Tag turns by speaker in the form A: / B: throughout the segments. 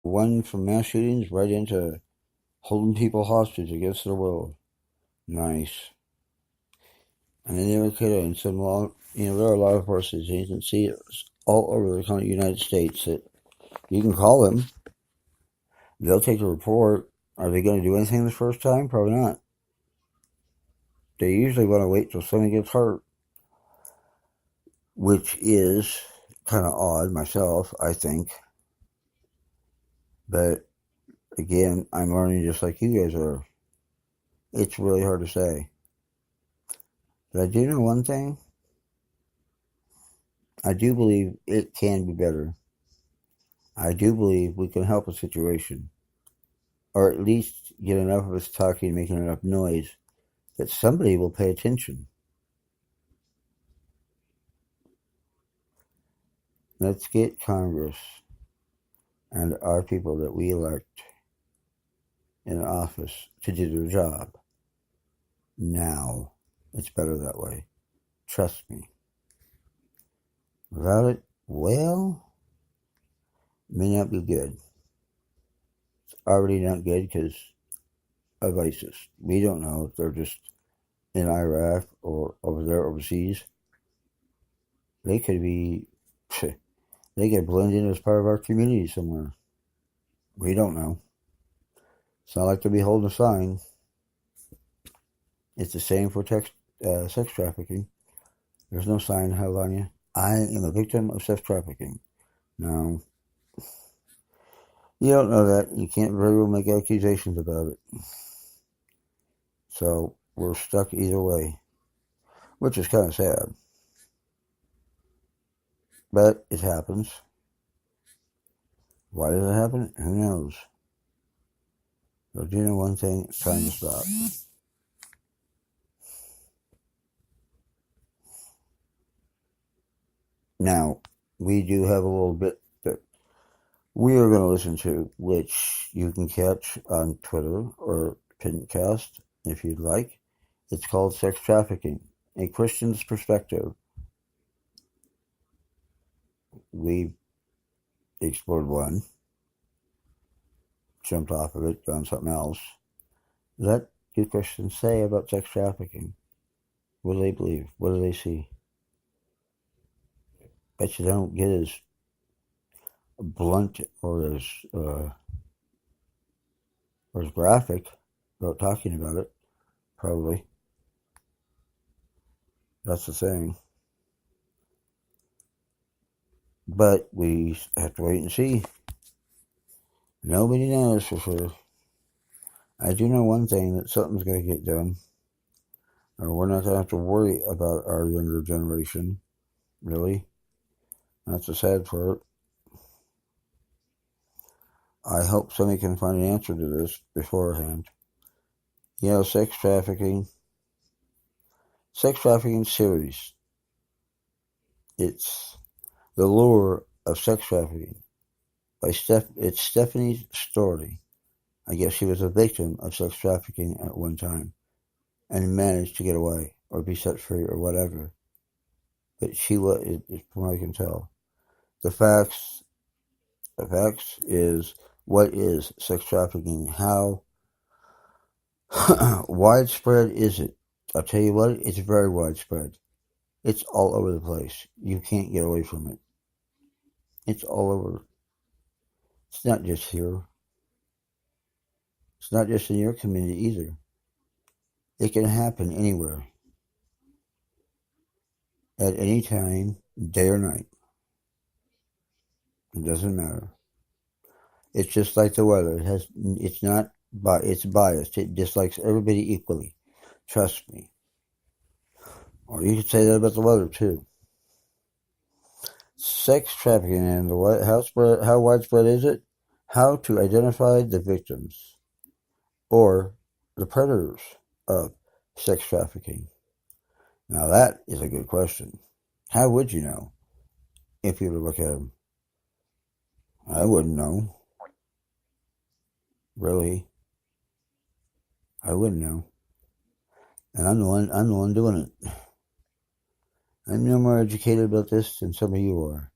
A: One from mass shootings right into holding people hostage against their will. Nice. And then they were kidding and said, well, there are a lot of horses agencies all over the United States that you can call them. They'll take a report. Are they going to do anything the first time? Probably not. They usually want to wait till somebody gets hurt, which is kind of odd myself, I think. But again, I'm learning just like you guys are. It's really hard to say. But I do know one thing. I do believe it can be better. I do believe we can help a situation. Or at least get enough of us talking, making enough noise, that somebody will pay attention. Let's get Congress and our people that we elect in office to do their job. Now, it's better that way. Trust me. Without it, well, it may not be good. It's already not good because of ISIS. We don't know if they're just in Iraq or over there overseas. They could be, they could blend in as part of our community somewhere. We don't know. It's not like they'll be holding a sign. It's the same for sex trafficking. There's no sign held on you. I am a victim of sex trafficking. No. You don't know that. You can't very well make accusations about it. So we're stuck either way, which is kind of sad. But it happens. Why does it happen? Who knows? But you know one thing, it's time to stop. Now, we do have a little bit that we are going to listen to, which you can catch on Twitter or Pincast if you'd like. It's called Sex Trafficking, a Christian's Perspective. We explored one, jumped off of it, found something else. What do Christians say about sex trafficking? What do they believe? What do they see? Bet you they don't get as blunt or as graphic about talking about it. Probably. That's the thing. But we have to wait and see. Nobody knows for sure. I do know one thing, that something's going to get done. Or we're not going to have to worry about our younger generation. Really. That's the sad part. I hope somebody can find an answer to this beforehand. Sex trafficking. Sex trafficking series. It's The Lure of Sex Trafficking. It's Stephanie's story. I guess she was a victim of sex trafficking at one time and managed to get away or be set free or whatever. But she was, from what I can tell. The facts is, what is sex trafficking? How widespread is it? I'll tell you what, it's very widespread. It's all over the place. You can't get away from it. It's all over. It's not just here. It's not just in your community either. It can happen anywhere. At any time, day or night. It doesn't matter. It's just like the weather. It's biased. It dislikes everybody equally. Trust me. Or you could say that about the weather too. Sex trafficking and how widespread is it? How to identify the victims or the predators of sex trafficking. Now that is a good question. How would you know if you were to look at them? I wouldn't know. Really. I wouldn't know. And I'm the one doing it. I'm no more educated about this than some of you are.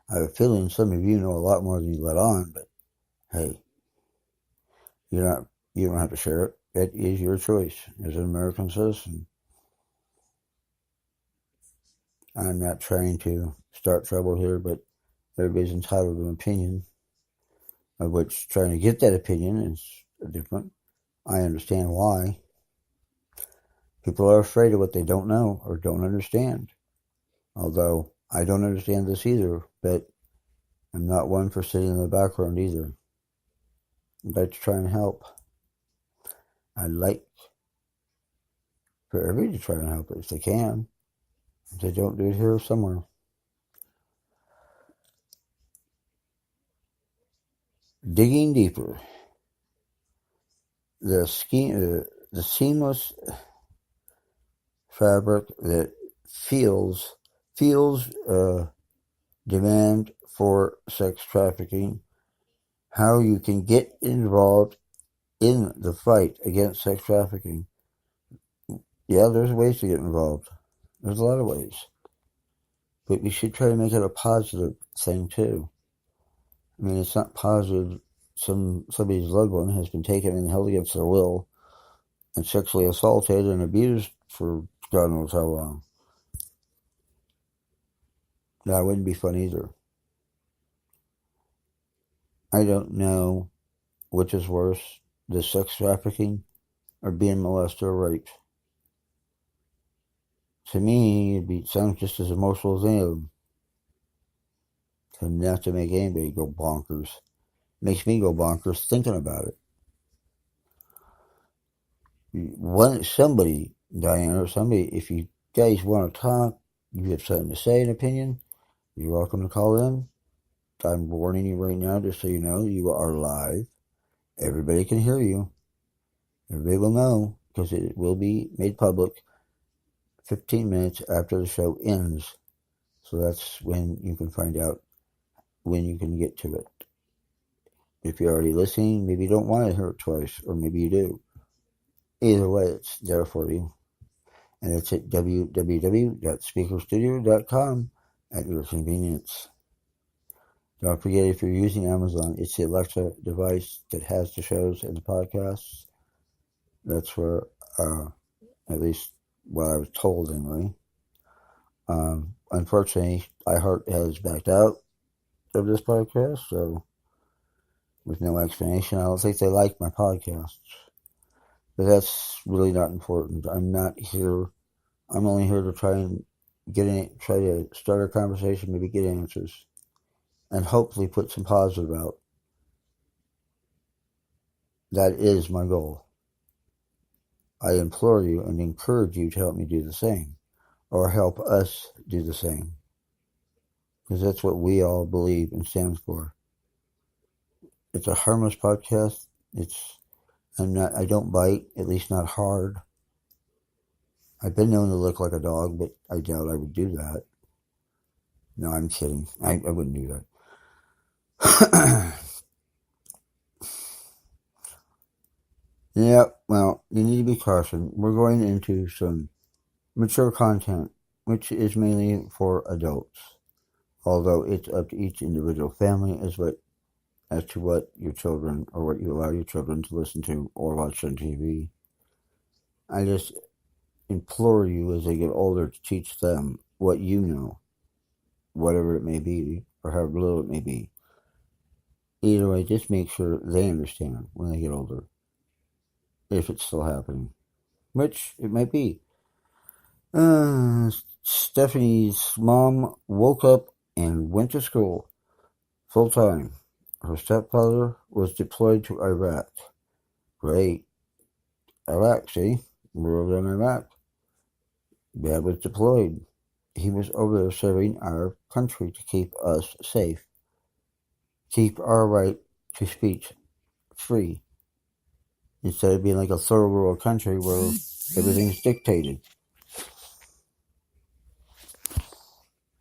A: I have a feeling some of you know a lot more than you let on, but hey, you're not, you don't have to share it. It is your choice as an American citizen. I'm not trying to start trouble here, but everybody's entitled to an opinion, of which trying to get that opinion is different. I understand why. People are afraid of what they don't know or don't understand. Although I don't understand this either, but I'm not one for sitting in the background either. I'd like to try and help. I'd like for everybody to try and help if they can. If they don't, do it here somewhere. Digging deeper. The seamless fabric that feels demand for sex trafficking. How you can get involved in the fight against sex trafficking. Yeah, there's ways to get involved. There's a lot of ways. But we should try to make it a positive thing too. I mean, it's not positive somebody's loved one has been taken and held against their will and sexually assaulted and abused for God knows how long. That wouldn't be fun either. I don't know which is worse, the sex trafficking or being molested or raped. To me, it sounds just as emotional as any of them. Enough to make anybody go bonkers. Makes me go bonkers thinking about it. Somebody, Diana, or somebody, if you guys want to talk, you have something to say, an opinion, you're welcome to call in. I'm warning you right now, just so you know, you are live. Everybody can hear you. Everybody will know, because it will be made public 15 minutes after the show ends. So that's when you can find out when you can get to it. If you're already listening, maybe you don't want to hear it twice, or maybe you do. Either way, it's there for you. And it's at www.speakerstudio.com at your convenience. Don't forget, if you're using Amazon, it's the Alexa device that has the shows and the podcasts. That's where, at least what I was told anyway. Unfortunately, iHeart has backed out of this podcast, so with no explanation, I don't think they like my podcasts. But that's really not important. I'm only here to try and try to start a conversation, maybe get answers, and hopefully put some positive out. That is my goal. I implore you and encourage you to help me do the same, or help us do the same, because that's what we all believe and stand for. It's a harmless podcast. I don't bite, at least not hard. I've been known to look like a dog, but I doubt I would do that. No, I'm kidding. I wouldn't do that. Yeah, well, you need to be cautioned. We're going into some mature content, which is mainly for adults. Although it's up to each individual family as to what your children, or what you allow your children to listen to or watch on TV. I just implore you as they get older to teach them what you know, whatever it may be, or however little it may be. Either way, just make sure they understand when they get older, if it's still happening, which it might be. Stephanie's mom woke up and went to school full time. Her stepfather was deployed to Iraq. Great. Iraq, see? We're over in Iraq. Dad was deployed. He was over there serving our country to keep us safe. Keep our right to speech free. Instead of being like a third world country where everything's dictated.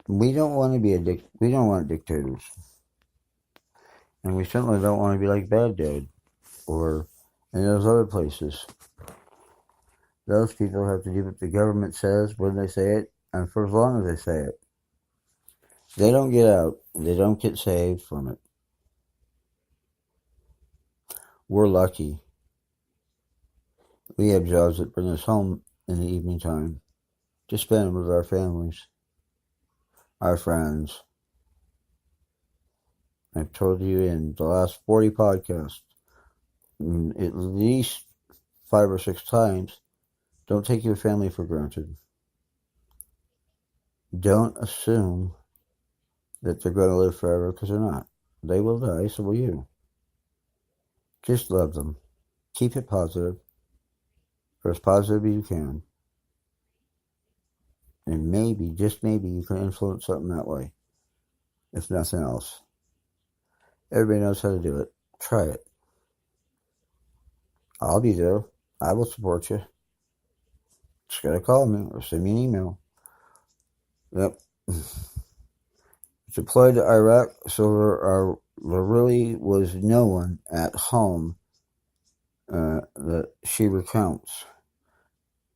A: We don't want to be we don't want dictators. And we certainly don't want to be like Baghdad or in those other places. Those people have to do what the government says when they say it, and for as long as they say it. They don't get out. They don't get saved from it. We're lucky. We have jobs that bring us home in the evening time to spend with our families, our friends. I've told you in the last 40 podcasts, at least 5 or 6 times, don't take your family for granted. Don't assume that they're going to live forever, because they're not. They will die, so will you. Just love them. Keep it positive, or as positive as you can. And maybe, just maybe, you can influence something that way, if nothing else. Everybody knows how to do it. Try it. I'll be there. I will support you. Just gotta call me or send me an email. Yep. Deployed to Iraq, so there really was no one at home that she recounts.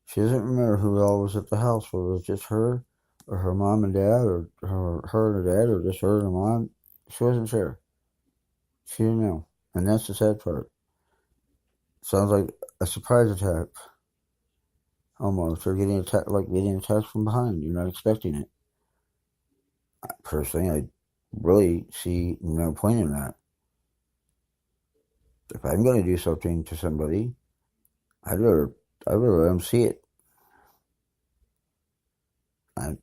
A: She doesn't remember who all was at the house, whether it was just her, or her mom and dad, or her and her dad, or just her and her mom. She wasn't sure. She didn't know. And that's the sad part. Sounds like a surprise attack. Almost. Or getting attacked, like getting attacked from behind. You're not expecting it. Personally, I really see no point in that. If I'm going to do something to somebody, I'd rather let them see it.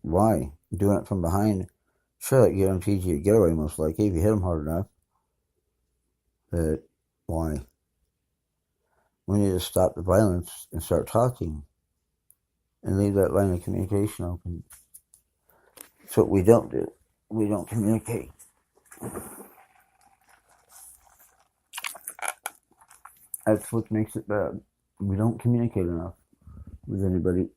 A: Why? Doing it from behind, sure, that guarantees you a getaway, most likely, if you hit them hard enough. But why? We need to stop the violence and start talking and leave that line of communication open. That's what we don't do. We don't communicate. That's what makes it bad. We don't communicate enough with anybody.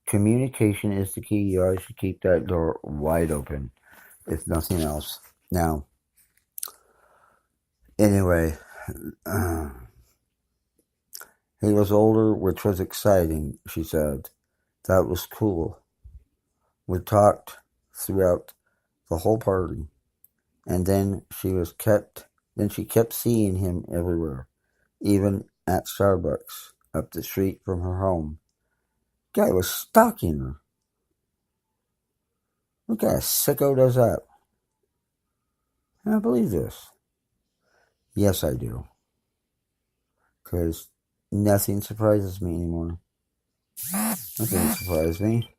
A: Communication is the key. You always should keep that door wide open, if nothing else. Now, anyway, he was older, which was exciting, she said. That was cool. We talked throughout the whole party, and then she kept seeing him everywhere, even at Starbucks up the street from her home. Guy was stalking her. What kind of sicko does that? I don't believe this. Yes, I do. Because nothing surprises me anymore. Nothing surprises me.